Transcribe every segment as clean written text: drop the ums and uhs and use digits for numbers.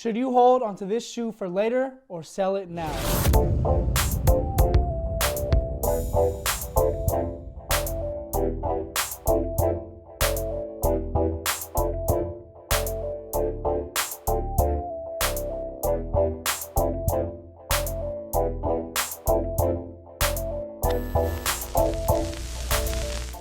Should you hold onto this shoe for later or sell it now?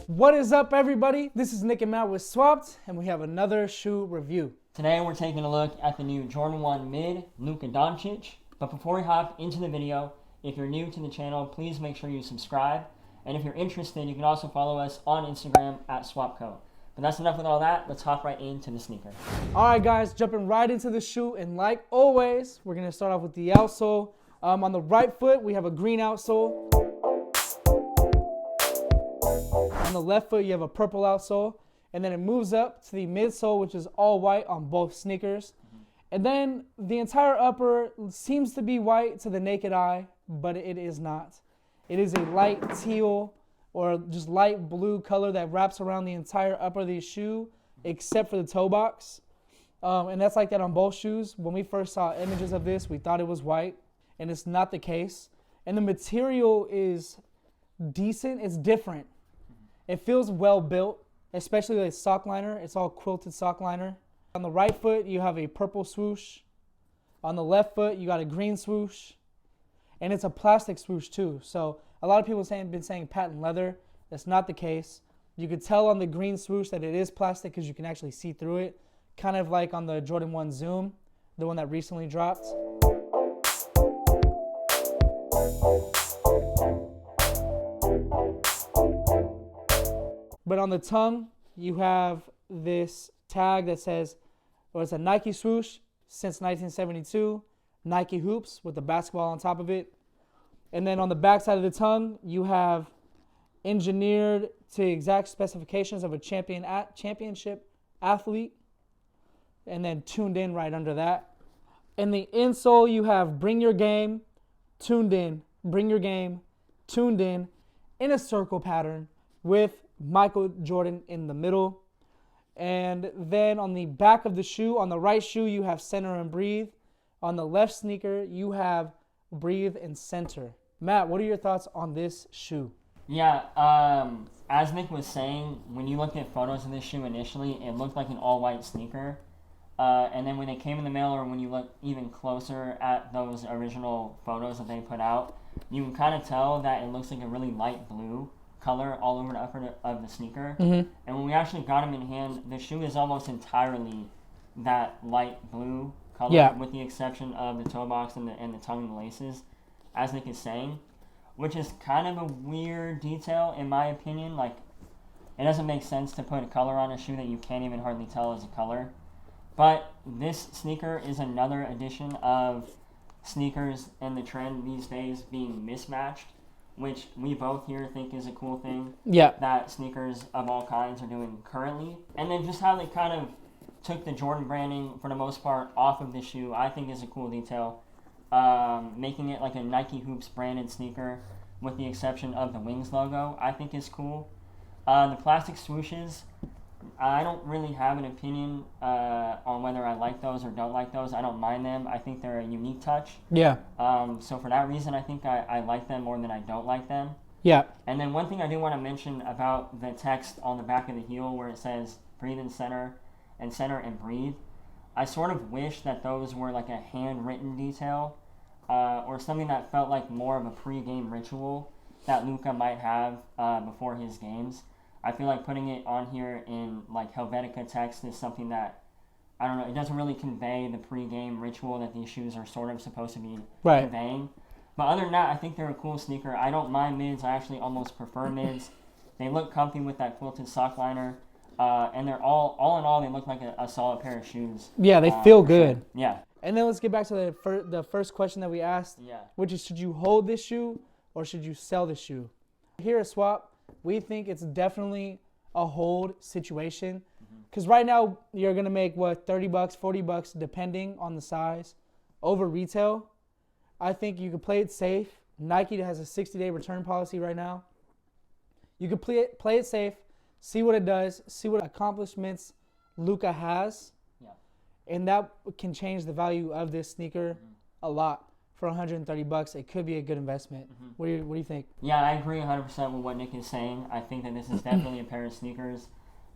What is up, everybody? This is Nick and Matt with Swapt, and we have another shoe review. Today we're taking a look at the new Jordan 1 Mid, Luka Doncic. But before we hop into the video, if you're new to the channel, please make sure you subscribe. And if you're interested, you can also follow us on Instagram at SwapCo. But that's enough with all that. Let's hop right into the sneaker. All right, guys, jumping right into the shoe. And like always, we're going to start off with the outsole. On the right foot, we have a green outsole. On the left foot, you have a purple outsole. And then it moves up to the midsole, which is all white on both sneakers. And then the entire upper seems to be white to the naked eye, but it is not. It is a light teal or just light blue color that wraps around the entire upper of the shoe, except for the toe box. And that's like that on both shoes. When we first saw images of this, we thought it was white, and it's not the case. And the material is decent. It's different. It feels well built, especially the sock liner. It's all quilted sock liner. On the right foot, you have a purple swoosh. On the left foot, you got a green swoosh. And it's a plastic swoosh too. So a lot of people have been saying patent leather. That's not the case. You could tell on the green swoosh that it is plastic because you can actually see through it. Kind of like on the Jordan 1 Zoom, the one that recently dropped. But on the tongue, you have this tag that says, or it's a Nike swoosh since 1972, Nike hoops with the basketball on top of it. And then on the back side of the tongue, you have engineered to exact specifications of a championship athlete, and then tuned in right under that. In the insole, you have bring your game, tuned in, bring your game, tuned in a circle pattern with Michael Jordan in the middle. And then on the back of the shoe, on the right shoe, you have center and breathe. On the left sneaker, you have breathe and center. Matt, what are your thoughts on this shoe? Yeah, as Nick was saying, when you looked at photos of this shoe initially, it looked like an all-white sneaker. And then when they came in the mail, or when you look even closer at those original photos that they put out, you can kind of tell that it looks like a really light blue color all over the upper of the sneaker. And when we actually got them in hand, the shoe is almost entirely that light blue color, with the exception of the toe box and the tongue and the laces, as Nick is saying, which is kind of a weird detail in my opinion. Like, it doesn't make sense to put a color on a shoe that you can't even hardly tell is a color. But this sneaker is another edition of sneakers and the trend these days being mismatched, which we both here think is a cool thing that sneakers of all kinds are doing currently. And then just how they kind of took the Jordan branding, for the most part, off of the shoe, I think is a cool detail. Making it like a Nike Hoops branded sneaker, with the exception of the Wings logo, I think is cool. The plastic swooshes, I don't really have an opinion on whether I like those or don't like those. I don't mind them. I think they're a unique touch. So for that reason, I think I like them more than I don't like them. And then one thing I do want to mention about the text on the back of the heel where it says breathe and center and breathe. I sort of wish that those were like a handwritten detail or something that felt like more of a pregame ritual that Luka might have before his games. I feel like putting it on here in like Helvetica text is something that, I don't know, it doesn't really convey the pregame ritual that these shoes are sort of supposed to be conveying. But other than that, I think they're a cool sneaker. I don't mind mids. I actually almost prefer mids. They look comfy with that quilted sock liner. And they're all in all, they look like a solid pair of shoes. Yeah, they feel good. Sure. Yeah. And then let's get back to the first question that we asked, which is, should you hold this shoe or should you sell this shoe? Here at Swap, we think it's definitely a hold situation. Because right now, you're going to make, $30, $40, depending on the size, over retail. I think you could play it safe. Nike has a 60-day return policy right now. You could play it safe, see what it does, see what accomplishments Luka has, and that can change the value of this sneaker a lot. For $130, it could be a good investment. What do you think? Yeah, I agree 100% with what Nick is saying. I think that this is definitely a pair of sneakers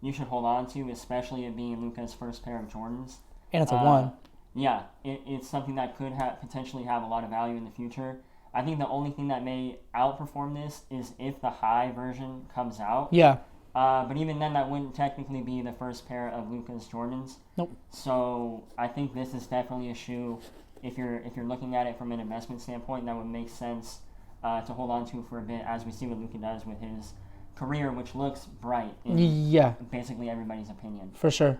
you should hold on to, especially it being Luka's first pair of Jordans. And it's a one. Yeah, it's something that could potentially have a lot of value in the future. I think the only thing that may outperform this is if the high version comes out. Yeah. But even then, that wouldn't technically be the first pair of Luka's Jordans. Nope. So I think this is definitely a shoe. If you're looking at it from an investment standpoint, that would make sense to hold on to for a bit, as we see what Luka does with his career, which looks bright in basically everybody's opinion. For sure.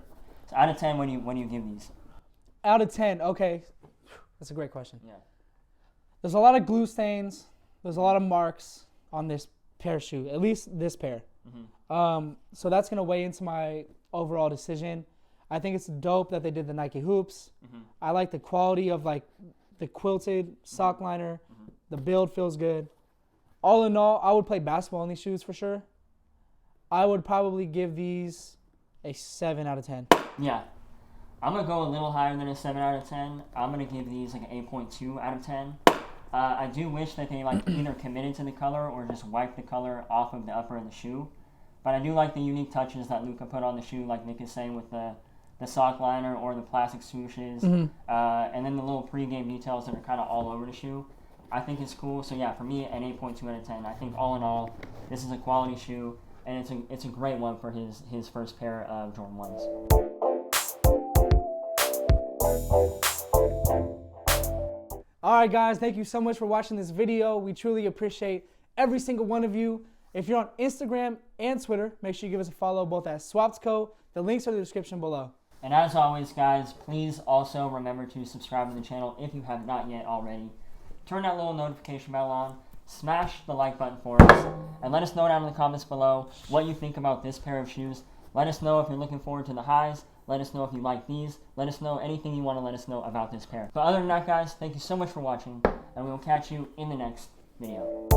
So out of 10, when do you give these? Out of 10, okay. That's a great question. Yeah. There's a lot of glue stains. There's a lot of marks on this pair of shoe, at least this pair. So that's going to weigh into my overall decision. I think it's dope that they did the Nike hoops. I like the quality of like the quilted sock liner. The build feels good. All in all, I would play basketball in these shoes for sure. I would probably give these a 7 out of 10. Yeah. I'm going to go a little higher than a 7 out of 10. I'm going to give these like an 8.2 out of 10. I do wish that they like either committed to the color or just wiped the color off of the upper of the shoe. But I do like the unique touches that Luka put on the shoe, like Nick is saying, with the sock liner or the plastic swooshes, and then the little pregame details that are kind of all over the shoe. I think it's cool. So yeah, for me, an 8.2 out of 10. I think all in all, this is a quality shoe, and it's a great one for his first pair of Jordan 1s. All right, guys, thank you so much for watching this video. We truly appreciate every single one of you. If you're on Instagram and Twitter, make sure you give us a follow both at Swapt Co. The links are in the description below. And as always, guys, please also remember to subscribe to the channel if you have not yet already. Turn that little notification bell on, smash the like button for us, and let us know down in the comments below what you think about this pair of shoes. Let us know if you're looking forward to the highs. Let us know if you like these. Let us know anything you want to let us know about this pair. But other than that, guys, thank you so much for watching, and we will catch you in the next video.